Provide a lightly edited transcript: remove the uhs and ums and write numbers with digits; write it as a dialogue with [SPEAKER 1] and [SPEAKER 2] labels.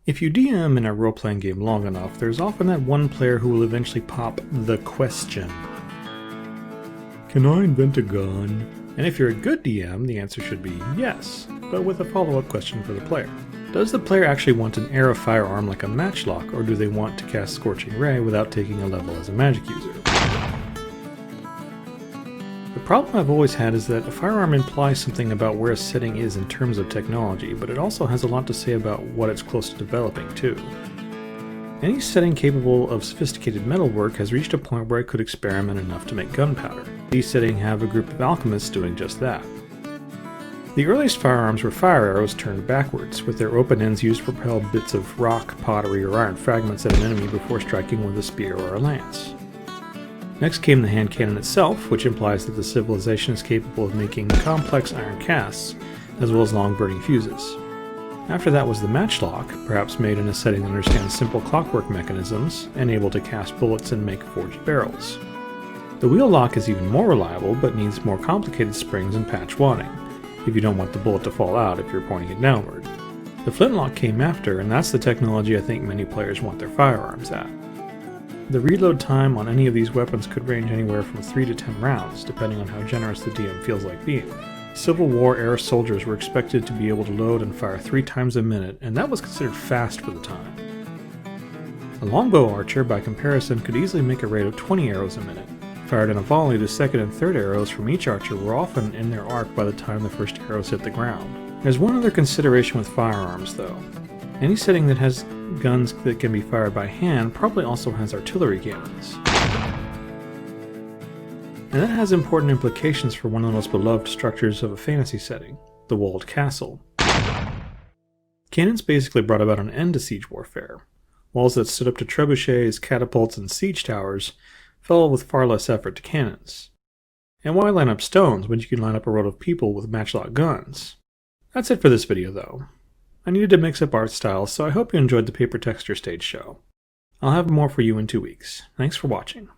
[SPEAKER 1] If you DM in a role-playing game long enough, there's often that one player who will eventually pop the question. Can I invent a gun? And if you're a good DM, the answer should be yes, but with a follow-up question for the player. Does the player actually want an arrow firearm like a matchlock, or do they want to cast Scorching Ray without taking a level as a magic user? The problem I've always had is that a firearm implies something about where a setting is in terms of technology, but it also has a lot to say about what it's close to developing too. Any setting capable of sophisticated metalwork has reached a point where it could experiment enough to make gunpowder. These settings have a group of alchemists doing just that. The earliest firearms were fire arrows turned backwards, with their open ends used to propel bits of rock, pottery, or iron fragments at an enemy before striking with a spear or a lance. Next came the hand cannon itself, which implies that the civilization is capable of making complex iron casts, as well as long burning fuses. After that was the matchlock, perhaps made in a setting that understands simple clockwork mechanisms, and able to cast bullets and make forged barrels. The wheel lock is even more reliable, but needs more complicated springs and patch wadding, if you don't want the bullet to fall out if you're pointing it downward. The flintlock came after, and that's the technology I think many players want their firearms at. The reload time on any of these weapons could range anywhere from 3 to 10 rounds, depending on how generous the DM feels like being. Civil War-era soldiers were expected to be able to load and fire 3 times a minute, and that was considered fast for the time. A longbow archer, by comparison, could easily make a rate of 20 arrows a minute. Fired in a volley, the second and third arrows from each archer were often in their arc by the time the first arrows hit the ground. There's one other consideration with firearms, though. Any setting that has guns that can be fired by hand probably also has artillery cannons. And that has important implications for one of the most beloved structures of a fantasy setting, the walled castle. Cannons basically brought about an end to siege warfare. Walls that stood up to trebuchets, catapults, and siege towers fell with far less effort to cannons. And why line up stones when you can line up a row of people with matchlock guns? That's it for this video though. I needed to mix up art styles, so I hope you enjoyed the paper texture stage show. I'll have more for you in 2 weeks. Thanks for watching.